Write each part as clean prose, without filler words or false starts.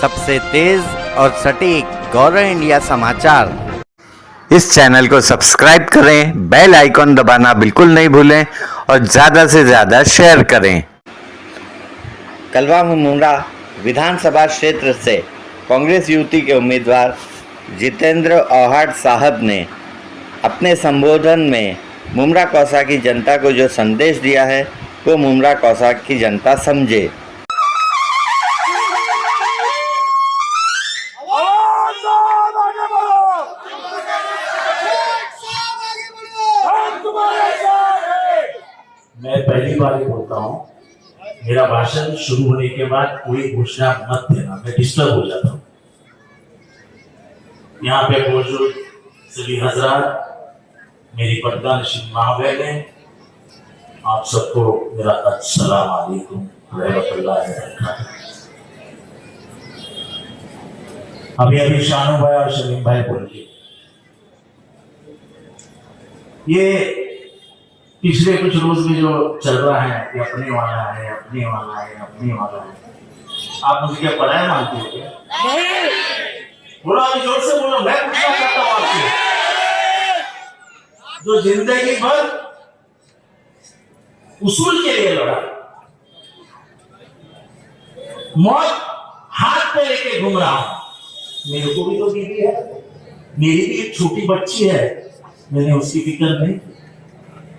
सबसे तेज और सटीक गौरव इंडिया समाचार। इस चैनल को सब्सक्राइब करें, बेल आइकॉन दबाना बिल्कुल नहीं भूलें और ज़्यादा से ज़्यादा शेयर करें। कलवा मुमरा विधानसभा क्षेत्र से कांग्रेस युवती के उम्मीदवार जितेंद्र औहाड साहब ने अपने संबोधन में मुमरा कौसा की जनता को जो संदेश दिया है वो मुमरा कौसा की जनता समझे। मैं पहली बार ही बोलता हूँ, मेरा भाषण शुरू होने के बाद कोई घोषणा मत देना, मैं डिस्टर्ब हो जाता हूँ। यहाँ पे मौजूद सभी हजरात, मेरी प्रधान श्री महाबहनें, आप सबको मेरा अस्सलाम वालेकुम रहमतुल्लाहि व बरकातहू। अभी शानू भाई और शमीम भाई बोलिए, ये पिछले कुछ रोज में जो चल रहा है कि अपने वाला है, अपने वाला है, अपने वाला है, आप मुझे क्या पढ़ाया मानते हो क्या? बोलो, अभी जोर से बोलो। मैं पूछना चाहता हूँ आपसे, जो जिंदगी भर उसूल के लिए लड़ा, मौत हाथ पे लेके घूम रहा हूं, मेरे को भी तो बीवी है, मेरी भी एक छोटी बच्ची है, मैंने उसकी फिक्र नहीं।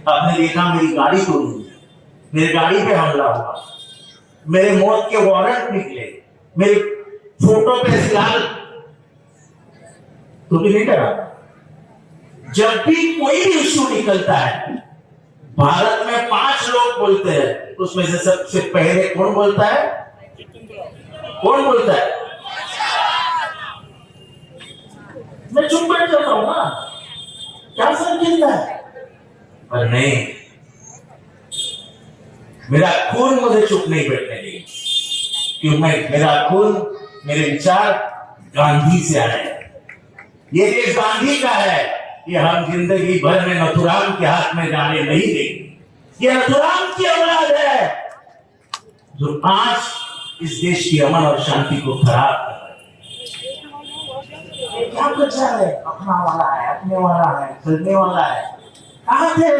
आपने देखा मेरी गाड़ी तोड़ी, मेरी गाड़ी पे हमला हुआ, मेरे मौत के वारंट निकले, मेरे फोटो पे सियाल, तो भी नहीं डरा। जब भी कोई भी इश्यू निकलता है, भारत में 5 लोग बोलते हैं, उसमें से सबसे पहले कौन बोलता है? कौन बोलता है? मैं चुप बैठ जाता हूं ना, क्या समझता है? पर नहीं, मेरा खून मुझे चुप नहीं बैठने देगी, क्योंकि मेरा खून, मेरे विचार गांधी से आए हैं। ये देश गांधी का है, ये हम जिंदगी भर में नथुराम के हाथ में जाने नहीं देंगे। ये नथुराम की औलाद है जो आज इस देश की अमन और शांति को खराब कर रहा है। ये क्या बचा है? अपना वाला है, अपने वाला है, चलने वाला है। कहां थे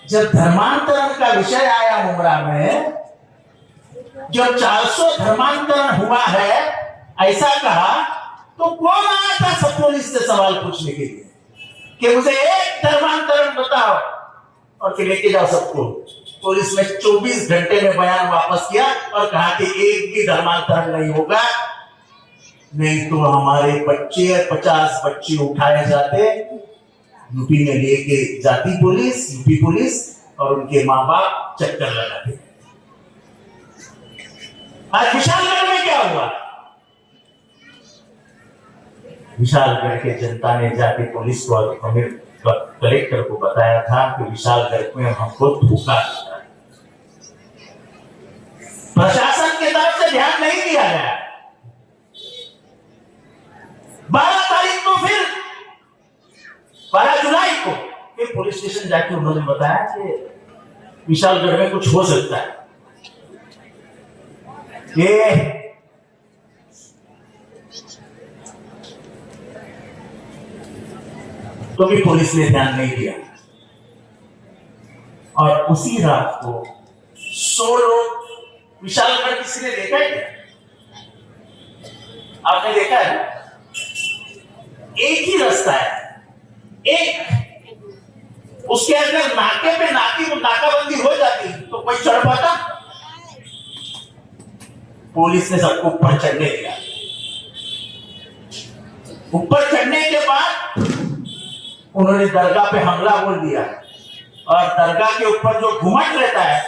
जब धर्मांतरण का विषय आया मुमरा में? जब 400 धर्मांतरण हुआ है ऐसा कहा, तो कौन आया था सब पुलिस से सवाल पूछने के लिए कि मुझे एक धर्मांतरण बताओ और फिर लेके जाओ सबको? पुलिस ने 24 घंटे में बयान वापस किया और कहा कि एक भी धर्मांतरण नहीं होगा, नहीं तो हमारे बच्चे 50 बच्चे उठाए जाते, यूपी में लेके जाती पुलिस, यूपी पुलिस, और उनके माँ बाप चक्कर लगाते। आज विशालगढ़ में क्या हुआ? विशालगढ़ के जनता ने जाके पुलिस को और कलेक्टर को बताया था कि विशालगढ़ में हमको धोखा दिया। प्रशासन की तरफ से ध्यान नहीं दिया गया। 12 तारीख को, फिर 12 जुलाई को फिर पुलिस स्टेशन जाके उन्होंने बताया कि विशालगढ़ में कुछ हो सकता है। ये तो भी पुलिस ने ध्यान नहीं दिया, और उसी रात को 100 लोग, विशालगढ़ किसी ने देखा है? आपने देखा है? एक ही रास्ता है, एक, उसके अंदर नाके पे नाकाबंदी हो जाती तो कोई चढ़ पाता? पुलिस ने सबको ऊपर चढ़ने दिया। ऊपर चढ़ने के बाद उन्होंने दरगाह पे हमला बोल दिया, और दरगाह के ऊपर जो घुमट रहता है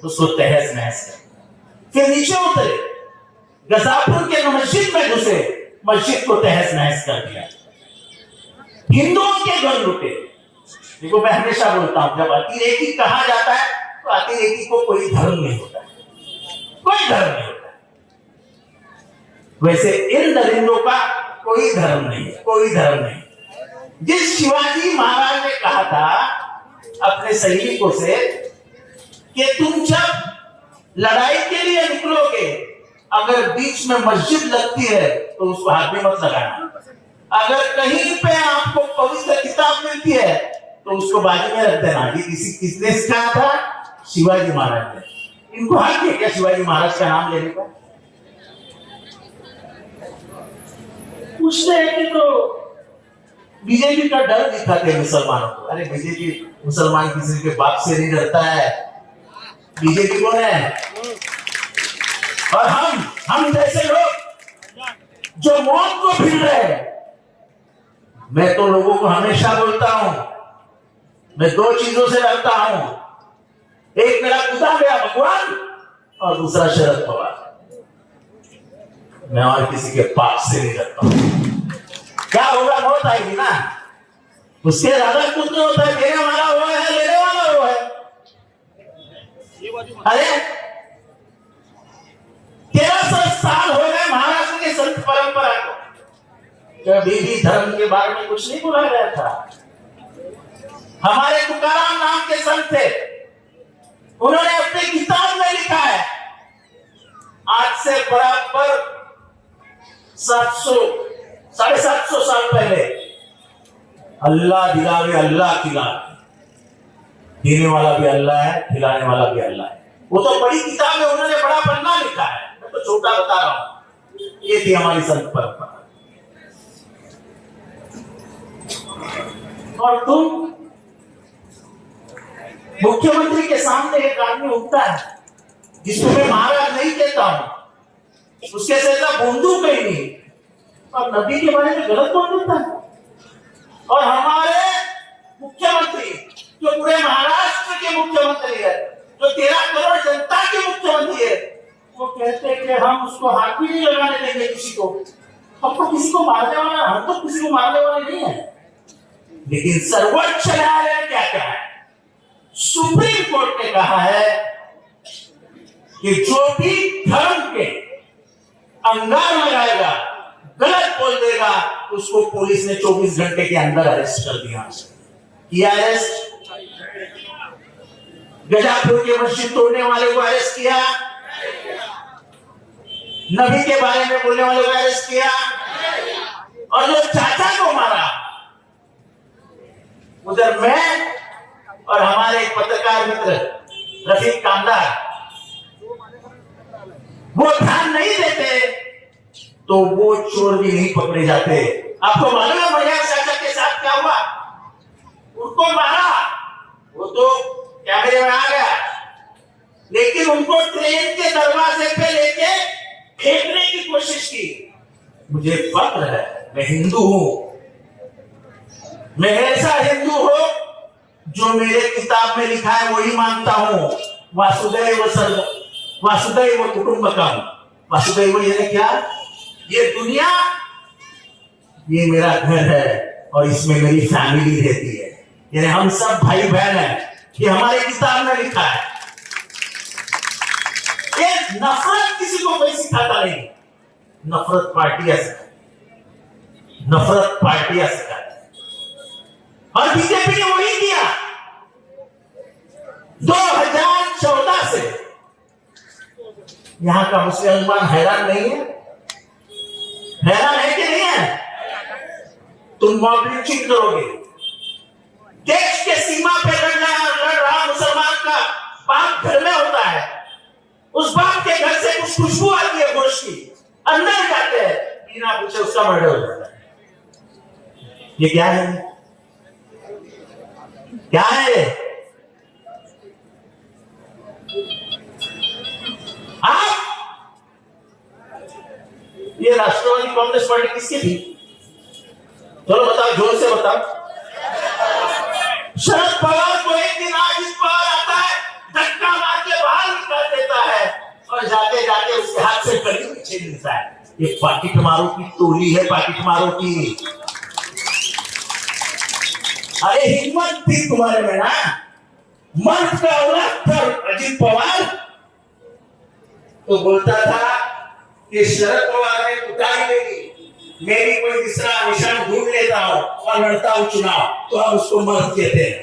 उसको तहस नहस कर, फिर नीचे उतरे, गजापुर के मस्जिद में घुसे, मस्जिद को तहस नहस कर दिया, हिंदुओं के घर लुटे। देखो, मैं हमेशा बोलता हूं, जब अतिरेकी कहा जाता है तो अतिरेकी को कोई धर्म नहीं होता, कोई धर्म नहीं होता। वैसे इन दरिंदों का कोई धर्म नहीं, कोई धर्म नहीं। जिस शिवाजी महाराज ने कहा था अपने सैनिकों से कि तुम जब लड़ाई के लिए निकलोगे अगर बीच में मस्जिद लगती है तो उसको हाथ में मत लगाना। अगर कहीं पे आपको पवित्र किताब मिलती है तो उसको बाजू में रख देना। ये किसने सिखाया था? शिवाजी महाराज ने। इनको हक है क्या शिवाजी महाराज का नाम लेने का? पूछते हैं कि तो बीजेपी का डर दिखाते हैं मुसलमानों को। अरे बीजेपी मुसलमान किसी के बाप से नहीं डरता है। बीजेपी कौन है? और हम जैसे लोग जो मौत को भिड़ रहे हैं। मैं तो लोगों को हमेशा बोलता हूं, मैं दो चीजों से डरता हूं, एक मेरा खुदा गया भगवान और दूसरा शरद पवार। मैं और किसी के बाप से नहीं डरता हूं। क्या होगा? मौत आएगी ना, उसके ज्यादा कुछ नहीं होता है। देने वाला वो है, लेने वाला वो है। अरे 1300 साल हो गए महाराष्ट्र की संत परंपरा को, कभी भी धर्म के बारे में कुछ नहीं बोला गया था। हमारे तुकाराम नाम के संत थे, उन्होंने अपनी किताब में लिखा है, आज से बराबर 700-750 साल पहले, अल्लाह दिलावे अल्लाह खिलावे। देने वाला भी अल्लाह है, खिलाने वाला भी अल्लाह है। वो तो बड़ी किताब है, उन्होंने बड़ा पन्ना लिखा है, मैं तो छोटा बता रहा हूं। ये थी हमारी संत परंपरा। और तुम मुख्यमंत्री के सामने एक आदमी उठता है जिसको मैं महाराज नहीं कहता हूं, उसके जैसा बंदूक कहीं नहीं, और नबी के बारे में गलत बोल देता है। और हमारे मुख्यमंत्री जो पूरे महाराष्ट्र के मुख्यमंत्री है, जो 13 करोड़ जनता के मुख्यमंत्री है, वो कहते हैं कि हम उसको हाथ भी नहीं लगाने देंगे किसी को। हम तो किसी को मारने वाला, हम तो किसी को मारने वाले नहीं है। लेकिन सर्वोच्च न्यायालय ने क्या कहा है? सुप्रीम कोर्ट ने कहा है कि जो भी धर्म के अंगार लगाएगा, गलत बोल देगा, उसको पुलिस ने 24 घंटे के अंदर अरेस्ट कर दिया। किया अरेस्ट। गजापुर के मस्जिद तोड़ने वाले को अरेस्ट किया, नबी के बारे में बोलने वाले को अरेस्ट किया, और जो चाचा को मारा, उधर मैं और हमारे एक पत्रकार मित्र रफीक कामदार, वो ध्यान नहीं देते तो वो चोर भी नहीं पकड़े जाते। आपको मालूम है मरिया चाचा के साथ क्या हुआ? उनको मारा, वो तो कैमरे में आ गया, लेकिन उनको ट्रेन के दरवाजे पे लेके फेंकने की कोशिश की। मुझे फक्र है, मैं हिंदू हूं, मैं ऐसा हिंदू हूं जो मेरे किताब में लिखा है वही मानता हूं। वासुदेव सर्व वासुदेव कुटुंबकम। वासुदेव ये क्या? ये दुनिया, ये मेरा घर है और इसमें मेरी फैमिली रहती है, यानी हम सब भाई बहन हैं। ये हमारे किताब में लिखा है। ये नफरत किसी को कोई सिखाता नहीं, नफरत पार्टियां सिखाती, नफरत पार्टियां सिखाती। और बीजेपी ने वही किया। 2014 से यहां का मुसलमान हैरान नहीं है? हैरान है कि नहीं है? तुम मॉब लिंचिंग करोगे, देश के सीमा पे लड़ रहा मुसलमान का बाप घर में होता है, उस बाप के घर से कुछ खुशबू आती है गोश्त की, अंदर जाते हैं, बिना पूछे उसका मर्डर हो जाता है। ये क्या है? क्या है? आप ये राष्ट्रवादी कांग्रेस पार्टी किसकी थी? चलो बताओ, जोर से बताओ। शरद पवार को एक दिन आज इस बार आता है, धक्का मार के बाहर निकाल देता है और जाते जाते उसके हाथ से कड़ी छीन लेता है। ये पाकिट मारो की टोली है, पाकिट मारो की। अरे हिम्मत थी तुम्हारे में ना, मर्द का औलाद था अजित पवार, तो बोलता था कि शरद पवार ने उतारी लेगी, मेरी कोई दूसरा निशान ढूंढ लेता हूं और लड़ता हूं चुनाव, तो हम उसको मर्द कहते हैं।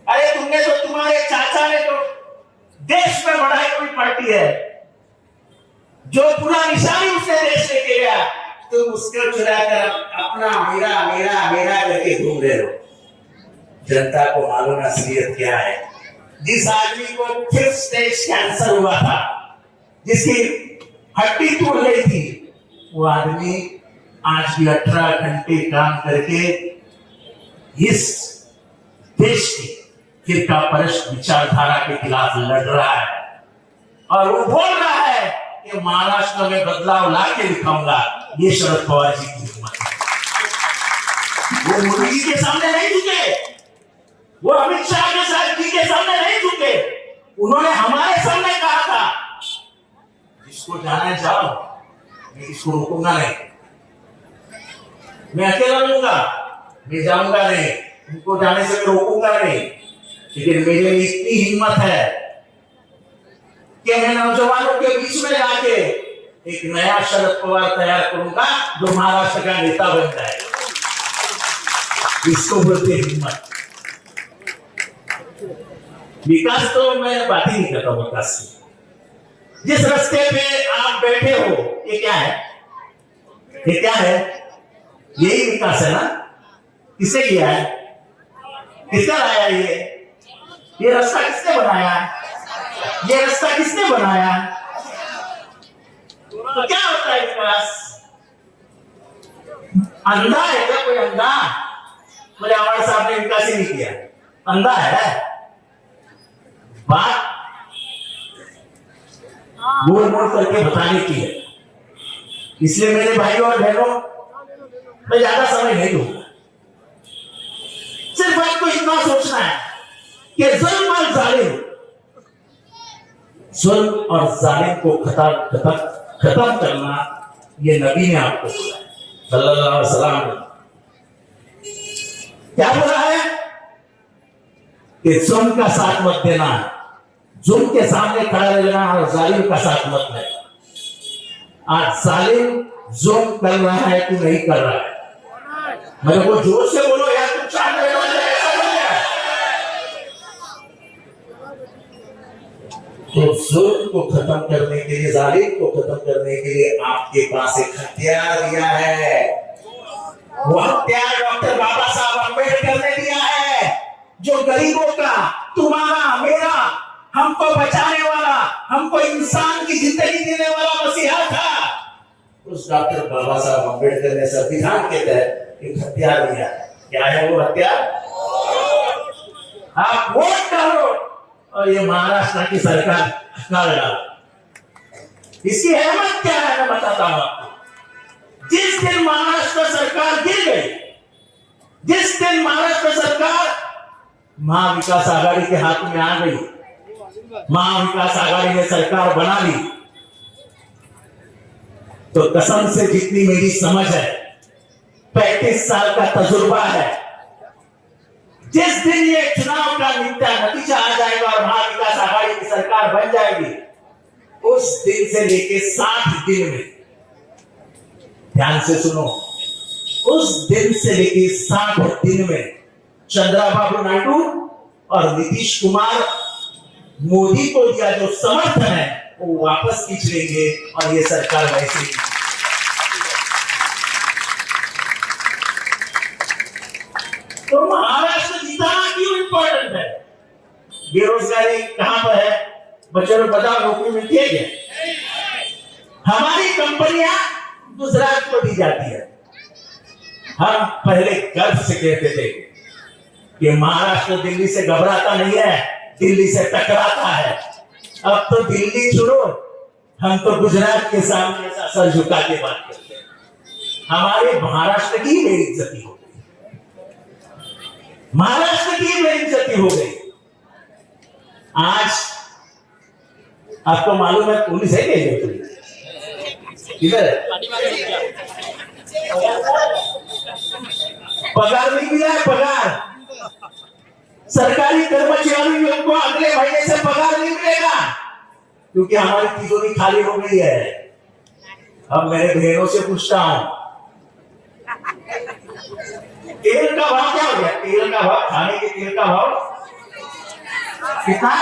अरे तुमने तो, तुम्हारे चाचा ने तो देश में बढ़ाई हुई पार्टी है, जो पूरा निशानी उसने देश लेके गया, तो उसको चुरा कर अपना मेरा मेरा मेरा करके घूम रहे हो। जनता को मालूम असलियत क्या है। जिस आदमी को 5th स्टेज कैंसर हुआ था, जिसकी हड्डी टूट गई थी, वो आदमी आज भी 18 घंटे काम करके इस देश की फिरका परस्त विचारधारा के खिलाफ लड़ रहा है और वो बोल रहा है कि महाराष्ट्र में बदलाव ला के दिखाऊंगा। ये शरद पवार जी की हिम्मत है। वो मोदी जी के सामने नहीं झुके, वो अमित शाह के साथ जी के सामने नहीं झुके। उन्होंने हमारे सामने कहा था, जिसको जाना है जाओ, मैं इसको रोकूंगा नहीं, मैं अकेला रहूंगा, मैं जाऊंगा नहीं, उनको जाने से मैं रोकूंगा नहीं। लेकिन मेरे में इतनी हिम्मत है कि मैं नौजवानों के बीच में जाके एक नया शरद पवार तैयार करूंगा जो महाराष्ट्र का नेता बन जाए। इसको बोलते हिम्मत। विकास तो मैं बात ही नहीं करता हूं विकास की। जिस रास्ते पे आप बैठे हो, ये क्या है? ये क्या है? यही विकास है ना? किसे किया है? किसने लाया ये रास्ता किसने बनाया? ये रास्ता किसने बनाया? तो क्या होता है विकास? अंधा है क्या कोई? अंधा? मुझे हमारे साहब ने विकास ही नहीं किया, अंधा है? बात मोड़ मोड़ करके बताने की है। इसलिए मेरे भाइयों और बहनों, मैं ज्यादा समय नहीं दूंगा। सिर्फ आपको इतना सोचना है कि जुल्म और जालिम, जुल्म और जालिम को खत्म करना, ये नबी ने आपको बोला है, सल्लल्लाहु अलैहि वसल्लम। क्या बोला है कि जुल्म का साथ मत देना, जुल्म के सामने खड़ा रहना और जालिम का साथ मत देना। आज जालिम जुल्म कर रहा है कि नहीं कर रहा है? मेरे को जोर से बोलो यार, तुम चाहते हो ऐसा बोल गया। तो जुल्म को खत्म करने के लिए, जालिम को खत्म करने के लिए आपके पास एक हथियार दिया है। वो हथियार डॉक्टर बाबा साहब अम्बेडकर ने दिया है, जो गरीबों का, तुम्हारा, मेरा, हमको बचाने वाला, हमको इंसान की जिंदगी देने वाला मसीहा था। उस डॉक्टर बाबा साहब अम्बेडकर ने संविधान के तहत एक हथियार दिया। क्या है वो हथियार? आप वोट करो और ये महाराष्ट्र की सरकार हटा डालो। इसकी अहमियत क्या है मैं बताता हूं आपको। जिस दिन महाराष्ट्र सरकार गिर गई, जिस दिन महाराष्ट्र सरकार महाविकास आघाड़ी के हाथ में आ गई, महाविकास आघाड़ी ने सरकार बना ली, तो कसम से जितनी मेरी समझ है, 35 साल का तजुर्बा है, जिस दिन ये चुनाव का नतीजा आ जाएगा और महाविकास आघाड़ी की सरकार बन जाएगी, उस दिन से लेके 60 दिन में, ध्यान से सुनो, उस दिन से लेके 60 दिन में चंद्रबाबू नायडू और नीतीश कुमार मोदी को दिया जो समर्थन है वो वापस खींच लेंगे और ये सरकार वैसे ही। तो महाराष्ट्र जिताना क्यों इंपॉर्टेंट है? बेरोजगारी कहां पर है? बच्चों को बताओ, नौकरी मिलती है क्या? हमारी कंपनियां गुजरात को दी जाती है। हम पहले गर्व से कहते थे कि महाराष्ट्र दिल्ली से घबराता नहीं है, दिल्ली से टकराता है। अब तो दिल्ली छोड़ो, हम तो गुजरात के सामने सर झुका के बात करते हैं। हमारे महाराष्ट्र की बेइज्जती हो गई, महाराष्ट्र की बेइज्जती हो गई। आज आपको मालूम है पुलिस है क्या? इधर पगार नहीं मिला है, पगार सरकारी कर्मचारियों को अगले महीने से पगार नहीं मिलेगा, क्योंकि हमारी तिजोरी खाली हो गई है। अब मेरे बहनों से पूछता हूं, तेल का भाव क्या हो गया? तेल का भाव, खाने के तेल का भाव कितना?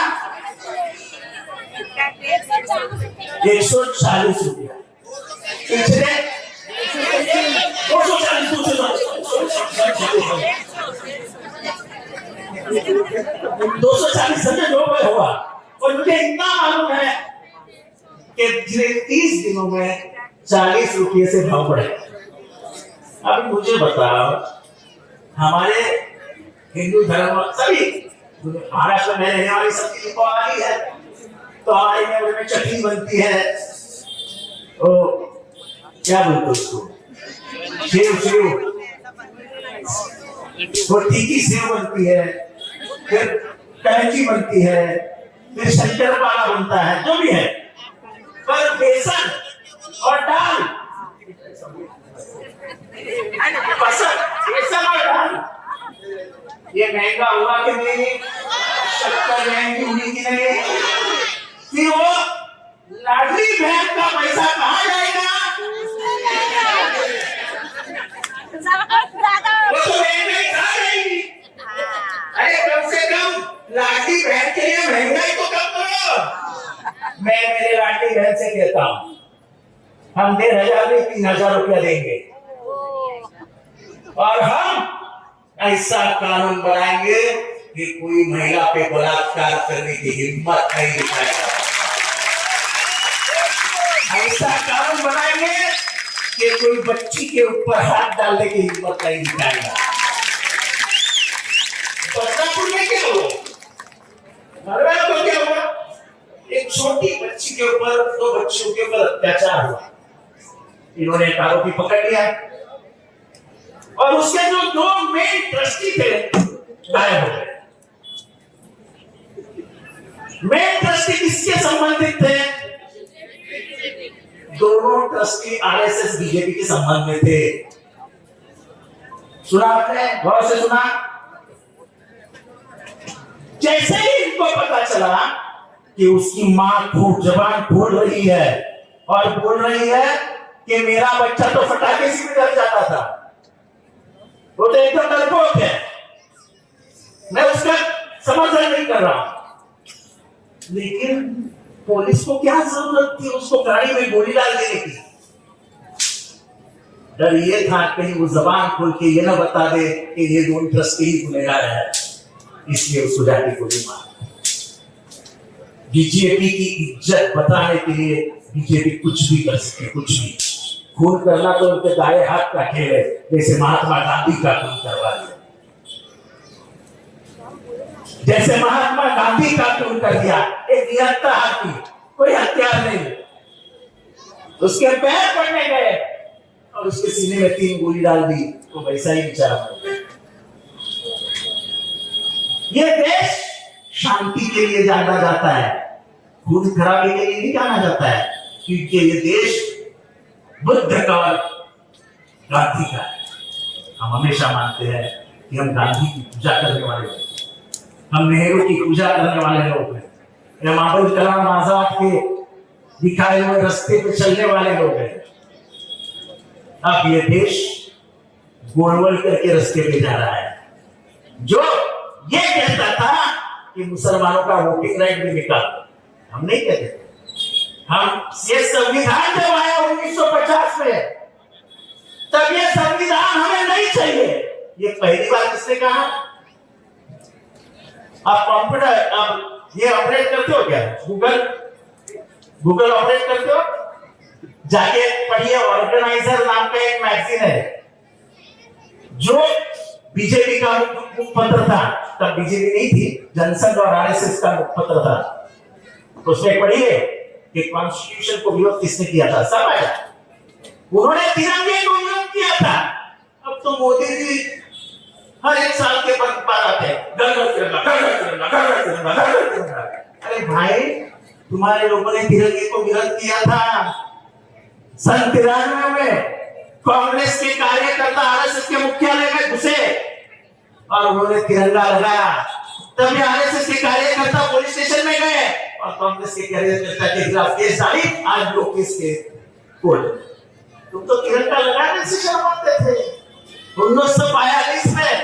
140 रुपया। पिछले 240 समझे जो हुआ। और मुझे इतना मालूम है कि पिछले 30 दिनों में 40 रुपये से भाव बढ़े। अब मुझे बताओ, हमारे हिंदू धर्म सभी महाराष्ट्र में रहने वाली सब चीज को आ रही है, तो हमारे में चटनी बनती है, तो क्या बोलते उसको, सेव वो टीकी सेव बनती है, फिर कलची बनती है, फिर शंकरपारा बनता है, जो भी है, पर बेसन और दाल बेसन और दाल ये महंगा हुआ कि नहीं? शक्कर महंगी हुई कि नहीं? फिर वो लाडली बहन का पैसा कहाँ जाएगा? वो तो महंगाई खा जाएगी। अरे कम से कम लाडली बहन के लिए महंगाई तो कम करो। मैं मेरे लाडली बहन से कहता हूँ, हम 1,500 में 3,000 रुपया देंगे और हम ऐसा कानून बनाएंगे कि कोई महिला पे बलात्कार करने की हिम्मत नहीं दिखाएगा। ऐसा कानून बनाएंगे कि कोई बच्ची के ऊपर हाथ डालने की हिम्मत नहीं दिखाएगा। बदलापुर में क्या हुआ? तो क्या हुआ? एक छोटी बच्ची के ऊपर 2 बच्चियों के ऊपर अत्याचार हुआ। इन्होंने एक आरोपी पकड़ लिया और उसके जो 2 मेन ट्रस्टी थे गायब हो गए। मेन ट्रस्टी किसके संबंधित थे? दोनों ट्रस्टी आरएसएस बीजेपी के संबंध में थे। सुना आपने? गौर से सुना? जैसे ही इनको पता चला कि उसकी मां खूब जबान खोल रही है और बोल रही है कि मेरा बच्चा तो फटाके से भी डर जाता था, वो तो एकदम डरपोक है, मैं उसका समर्थन नहीं कर रहा हूं, लेकिन पुलिस को क्या जरूरत थी उसको गाड़ी में गोली डाल देने की? डर ये था कहीं वो जबान खोल के ये ना बता दे कि ये 2 ट्रस्टी ही गुनहगार है, इसलिए उसको जाके गोली मार। बीजेपी की इज्जत बताने के लिए बीजेपी कुछ भी कर सकती, कुछ भी। खून करना तो उनके दाएं हाथ का खेल है, जैसे महात्मा गांधी का खून करवा दिया, जैसे महात्मा गांधी का खून कर दिया। एक निहत्था हाथी, कोई हथियार नहीं, उसके पैर पड़ने गए और उसके सीने में 3 गोली डाल दी, तो वैसा ही बेचारा मर गया। ये देश शांति के लिए जाना जाता है, खून खराबे के लिए नहीं जाना जाता है, क्योंकि ये देश बुद्ध का और गांधी का है। हम हमेशा मानते हैं कि हम गांधी की पूजा करने वाले लोग, हम नेहरू की पूजा करने वाले लोग हैं, हम अब्दुल कलाम आजाद के दिखाए हुए रास्ते पे चलने वाले लोग हैं। अब ये देश गोलवल करके रास्ते पे जा रहा है। जो ये कहता था कि मुसलमानों का वोटिंग राइट भी निकाल, हम नहीं कहते। हम ये संविधान जब आया 1950 में, तब ये संविधान हमें नहीं चाहिए, ये पहली बार किसने कहा? आप कंप्यूटर आप ये ऑपरेट करते हो क्या? गूगल ऑपरेट करते हो? जाके पढ़िए, ऑर्गेनाइजर नाम का एक मैगजीन है जो बीजेपी का मुखपत्र था, तब बीजेपी नहीं थी, जनसंघ और आरएसएस का मुखपत्र था। उसमें पढ़िए कि कॉन्स्टिट्यूशन को विरोध किसने किया था, सब आया, उन्होंने तिरंगे को विरोध किया था। अब तो मोदी जी हर एक साल के बाद आते हैं, अरे भाई, तुम्हारे लोगों ने तिरंगे को विरोध किया था 93 में। कांग्रेस के कार्यकर्ता आरएसएस के मुख्यालय में घुसे और उन्होंने तिरंगा लगाया, तभी आरएसएस के कार्यकर्ता पुलिस स्टेशन में गए और कांग्रेस के कार्यकर्ता के खिलाफ केस डाली। आज लोग किसके कोर्ट? तुम तो तिरंगा लगाने से शर्माते थे। 1942 में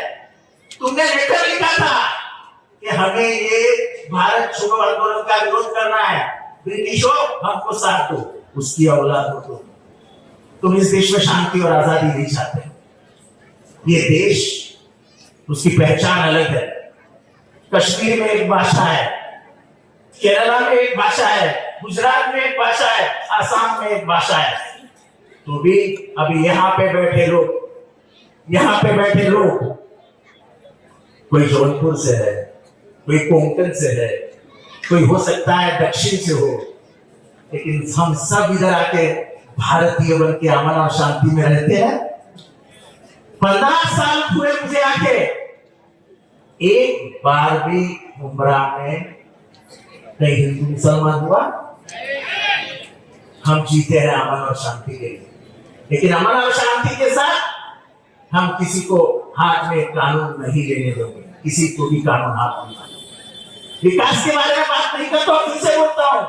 तुमने लेटर लिखा था कि हमें ये भारत छोड़ो आंदोलन का विरोध करना है, ब्रिटिशों हमको साथ दो, उसकी औलाद हो तुम इस देश में शांति और आजादी नहीं चाहते। ये देश, उसकी पहचान अलग है। कश्मीर में एक भाषा है, केरला में एक भाषा है, गुजरात में एक भाषा है, आसाम में एक भाषा है। तो भी अभी यहाँ पे बैठे लोग कोई जौनपुर से है, कोई कोंकण से है, कोई हो सकता है दक्षिण से हो, लेकिन हम सब इधर आके भारतीय बन के अमन और शांति में रहते हैं। 50 साल पूरे मुझे आके एक बार भी मुंब्रा में कहीं हिंदू मुसलमान हुआ। हम जीते हैं अमन और शांति के लिए, लेकिन अमन और शांति के साथ हम किसी को हाथ में कानून नहीं लेने देंगे, किसी को भी कानून हाथ नहीं देंगे। विकास के बारे में बात नहीं करता हूं, फिर से बोलता हूं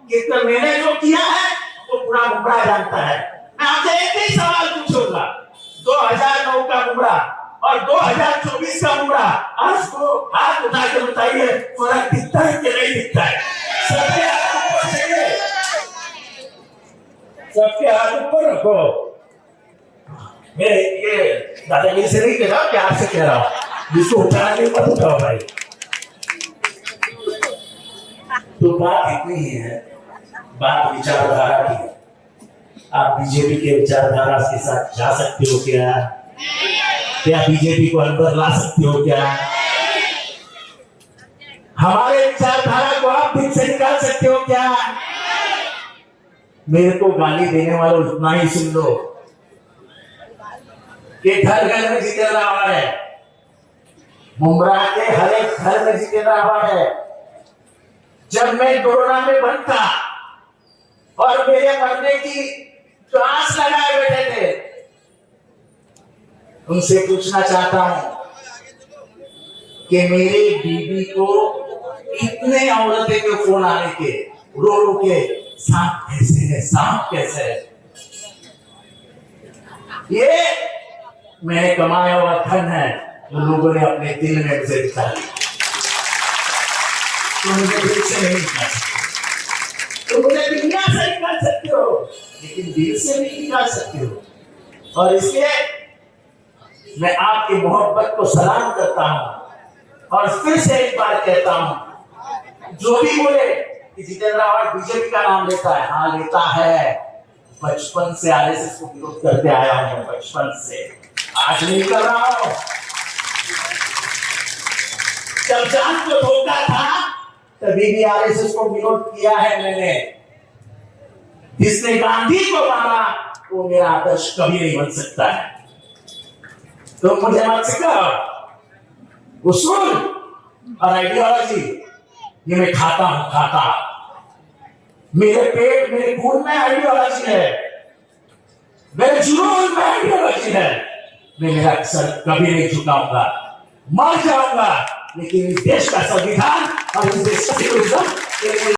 कि मैंने जो किया है वो पूरा मुंब्रा जानता है। मैं आपसे एक ही सवाल पूछूंगा, 2009 का मुंब्रा और 2024 का मुंब्रा, आज को हाथ उठा के बताइए फर्क दिखता है कि नहीं दिखता है? सबके हाथ ऊपर चाहिए, सबके हाथ ऊपर रखो। मैं ये दादागिरी से नहीं कह रहा, प्यार से कह रहा हूं, जिसको उठाना नहीं मत उठाओ भाई। तो बात इतनी ही है, बात विचारधारा की है। आप बीजेपी के विचारधारा के साथ जा सकते हो क्या? बीजेपी को अंदर ला सकते हो क्या? हमारे विचारधारा को आप दिल से निकाल सकते हो क्या? मेरे को गाली देने वालों इतना ही सुन लो कि घर घर में जितेंद्र आवाज है, मुंब्रा के हर एक घर में जितेंद्र आवाज है। जब मैं कोरोना में बंद था और मेरे मरने की आस लगाए बैठे थे, उनसे पूछना चाहता हूं कि मेरी बीबी को इतने औरतें के फोन आने के, रो रो के सांप कैसे है, सांप कैसे है। ये मैंने कमाया हुआ धन है जो लोगों ने अपने दिल में मुझे दिखा दिया। तो मुझे दिल से नहीं निकाल सकते, तो मुझे दुनिया से निकाल सकते हो, लेकिन दिल से नहीं निकाल सकते हो। और इसलिए मैं आपकी मोहब्बत को सलाम करता हूं और फिर से एक बार कहता हूं, जो भी बोले कि जितेंद्र आवाज बीजेपी का नाम लेता है, हाँ लेता है। बचपन से आरएसएस को विरोध करते आया हूं, बचपन से, आज नहीं कर रहा हूं। जब जान को धोखा था तभी भी आरएसएस को विरोध किया है मैंने। जिसने गांधी को मारा वो मेरा आदर्श कभी नहीं बन सकता है। तो मुझे मत सिखाओ उसूल और आइडियोलॉजी, ये मैं खाता हूं, खाता। मेरे पेट, मेरे खून में आइडियोलॉजी है, मेरे जुनून में आइडियोलॉजी है। मैं मेरा सर कभी नहीं झुकाऊंगा, मर जाऊंगा, लेकिन इस देश का संविधान और इस देश का